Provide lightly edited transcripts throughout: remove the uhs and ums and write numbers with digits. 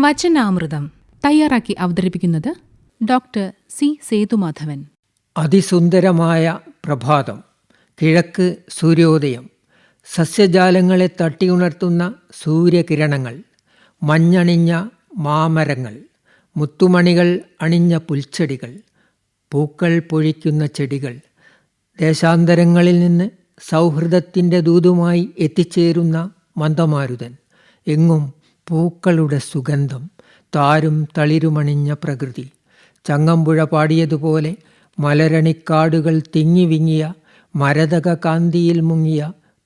വചനാമൃതം തയ്യാറാക്കി അവതരിപ്പിക്കുന്നത് doctor C Sethumadhavan. അതിസുന്ദരമായ പ്രഭാതം, കിഴക്ക് സൂര്യോദയം, സസ്യജാലങ്ങളെ തട്ടിയുണർത്തുന്ന സൂര്യകിരണങ്ങൾ, മഞ്ഞണിഞ്ഞ മാമരങ്ങൾ, മുത്തുമണികൾ അണിഞ്ഞ പുൽച്ചെടികൾ, പൂക്കൾ പൊഴിക്കുന്ന ചെടികൾ, ദേശാന്തരങ്ങളിൽ നിന്ന് സൗഹൃദത്തിൻ്റെ ദൂതുമായി എത്തിച്ചേരുന്ന മന്ദമാരുതൻ, എങ്ങും പൂക്കളുടെ സുഗന്ധം, താരും തളിരുമണിഞ്ഞ പ്രകൃതി. ചങ്ങമ്പുഴ പാടിയതുപോലെ മലരണിക്കാടുകൾ തിങ്ങിവിങ്ങിയ മരതക കാന്തിയിൽ മുങ്ങിയ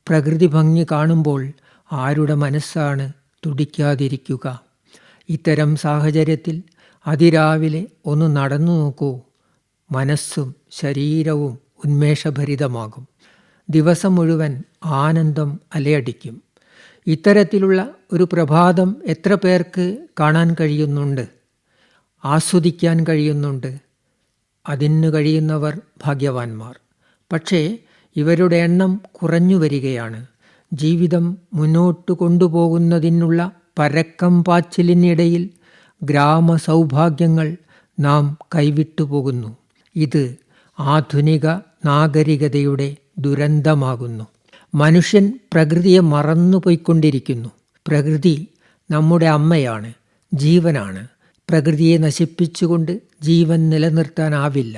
പ്രകൃതി ഭംഗി കാണുമ്പോൾ ആരുടെ മനസ്സാണ് തുടിക്കാതിരിക്കുക? ഇത്തരം സാഹചര്യത്തിൽ അതിരാവിലെ ഒന്ന് നടന്നു നോക്കൂ. മനസ്സും ശരീരവും ഉന്മേഷഭരിതമാകും. ദിവസം മുഴുവൻ ആനന്ദം അലയടിക്കും. ഇത്തരത്തിലുള്ള ഒരു പ്രഭാതം എത്ര പേർക്ക് കാണാൻ കഴിയുന്നുണ്ട്, ആസ്വദിക്കാൻ കഴിയുന്നുണ്ട്? അതിന് കഴിയുന്നവർ ഭാഗ്യവാന്മാർ. പക്ഷേ ഇവരുടെ എണ്ണം കുറഞ്ഞു വരികയാണ്. ജീവിതം മുന്നോട്ട് കൊണ്ടുപോകുന്നതിനുള്ള പരക്കം പാച്ചിലിനിടയിൽ ഗ്രാമസൗഭാഗ്യങ്ങൾ നാം കൈവിട്ടു പോകുന്നു. ഇത് ആധുനിക നാഗരികതയുടെ ദുരന്തമാകുന്നു. മനുഷ്യൻ പ്രകൃതിയെ മറന്നുപോയിക്കൊണ്ടിരിക്കുന്നു. പ്രകൃതി നമ്മുടെ അമ്മയാണ്, ജീവനാണ്. പ്രകൃതിയെ നശിപ്പിച്ചുകൊണ്ട് ജീവൻ നിലനിർത്താനാവില്ല.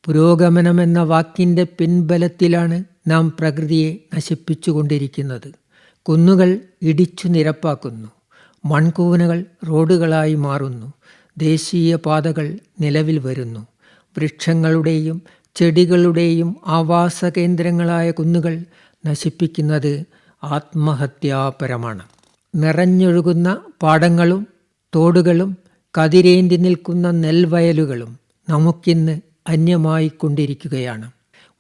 പുരോഗമനമെന്ന വാക്കിൻ്റെ പിൻബലത്തിലാണ് നാം പ്രകൃതിയെ നശിപ്പിച്ചുകൊണ്ടിരിക്കുന്നത്. കുന്നുകൾ ഇടിച്ചു നിരപ്പാക്കുന്നു, മൺകൂനകൾ റോഡുകളായി മാറുന്നു, ദേശീയ പാതകൾ നിലവിൽ വരുന്നു. വൃക്ഷങ്ങളുടെയും ചെടികളുടെയും ആവാസ കേന്ദ്രങ്ങളായ കുന്നുകൾ നശിപ്പിക്കുന്നത് ആത്മഹത്യാപരമാണ്. നിറഞ്ഞൊഴുകുന്ന പാടങ്ങളും തോടുകളും കതിരേന്തി നിൽക്കുന്ന നെൽവയലുകളും നമുക്കിന്ന് അന്യമായിക്കൊണ്ടിരിക്കുകയാണ്.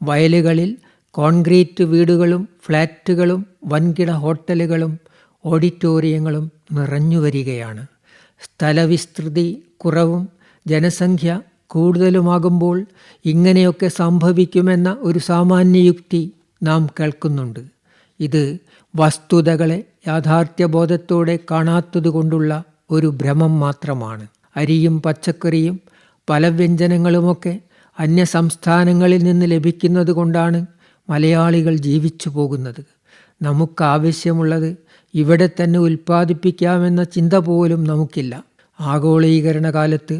വയലുകളിൽ കോൺക്രീറ്റ് വീടുകളും ഫ്ലാറ്റുകളും വൻകിട ഹോട്ടലുകളും ഓഡിറ്റോറിയങ്ങളും നിറഞ്ഞു വരികയാണ്. സ്ഥലവിസ്തൃതി കുറവും ജനസംഖ്യ കൂടുതലുമാകുമ്പോൾ ഇങ്ങനെയൊക്കെ സംഭവിക്കുമെന്ന ഒരു സാമാന്യയുക്തി നാം കേൾക്കുന്നുണ്ട്. ഇത് വസ്തുതകളെ യാഥാർത്ഥ്യബോധത്തോടെ കാണാത്തതുകൊണ്ടുള്ള ഒരു ഭ്രമം മാത്രമാണ്. അരിയും പച്ചക്കറിയും പല വ്യഞ്ജനങ്ങളുമൊക്കെ അന്യസംസ്ഥാനങ്ങളിൽ നിന്ന് ലഭിക്കുന്നത് കൊണ്ടാണ് മലയാളികൾ ജീവിച്ചു പോകുന്നത്. നമുക്കാവശ്യമുള്ളത് ഇവിടെ തന്നെ ഉൽപ്പാദിപ്പിക്കാമെന്ന ചിന്ത പോലും നമുക്കില്ല. ആഗോളീകരണ കാലത്ത്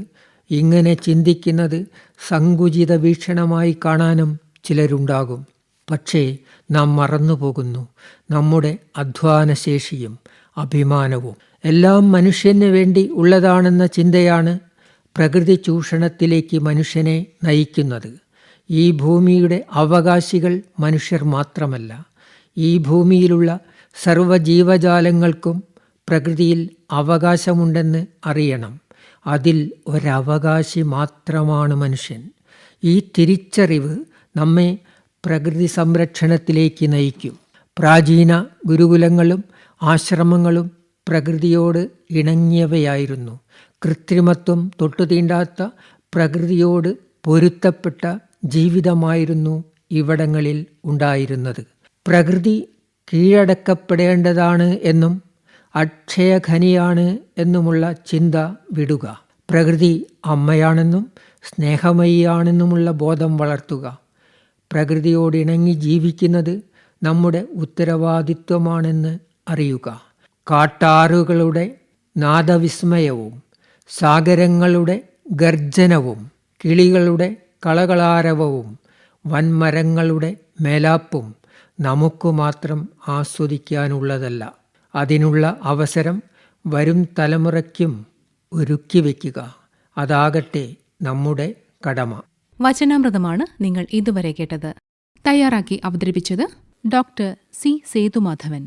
ഇങ്ങനെ ചിന്തിക്കുന്നത് സങ്കുചിത വീക്ഷണമായി കാണാനും ചിലരുണ്ടാകും. പക്ഷേ നാം മറന്നുപോകുന്നു നമ്മുടെ അധ്വാനശേഷിയും അഭിമാനവും. എല്ലാം മനുഷ്യന് വേണ്ടി ഉള്ളതാണെന്ന ചിന്തയാണ് പ്രകൃതി ചൂഷണത്തിലേക്ക് മനുഷ്യനെ നയിക്കുന്നത്. ഈ ഭൂമിയുടെ അവകാശികൾ മനുഷ്യർ മാത്രമല്ല. ഈ ഭൂമിയിലുള്ള സർവ്വജീവജാലങ്ങൾക്കും പ്രകൃതിയിൽ അവകാശമുണ്ടെന്ന് അറിയണം. അതിൽ ഒരവകാശി മാത്രമാണ് മനുഷ്യൻ. ഈ തിരിച്ചറിവ് നമ്മെ പ്രകൃതി സംരക്ഷണത്തിലേക്ക് നയിക്കും. പ്രാചീന ഗുരുകുലങ്ങളും ആശ്രമങ്ങളും പ്രകൃതിയോട് ഇണങ്ങിയവയായിരുന്നു. കൃത്രിമത്വം തൊട്ടുതീണ്ടാത്ത പ്രകൃതിയോട് പൊരുത്തപ്പെട്ട ജീവിതമായിരുന്നു ഇവിടങ്ങളിൽ ഉണ്ടായിരുന്നത്. പ്രകൃതി കീഴടക്കപ്പെടേണ്ടതാണ് എന്നും അക്ഷയഖനിയാണ് എന്നുമുള്ള ചിന്ത വിടുക. പ്രകൃതി അമ്മയാണെന്നും സ്നേഹമയിയാണെന്നുമുള്ള ബോധം വളർത്തുക. പ്രകൃതിയോടിണങ്ങി ജീവിക്കുന്നത് നമ്മുടെ ഉത്തരവാദിത്വമാണെന്ന് അറിയുക. കാട്ടാറുകളുടെ നാദവിസ്മയവും സാഗരങ്ങളുടെ ഗർജനവും കിളികളുടെ കളകളാരവവും വൻമരങ്ങളുടെ മേലാപ്പും നമുക്ക് മാത്രം ആസ്വദിക്കാനുള്ളതല്ല. അതിനുള്ള അവസരം വരും തലമുറയ്ക്കും ഒരുക്കി വയ്ക്കുക. അതാകട്ടെ നമ്മുടെ കടമ. വചനാമൃതമാണ് നിങ്ങൾ ഇതുവരെ കേട്ടത്. തയ്യാറാക്കി അവതരിപ്പിച്ചത് ഡോക്ടർ സി സേതുമാധവൻ.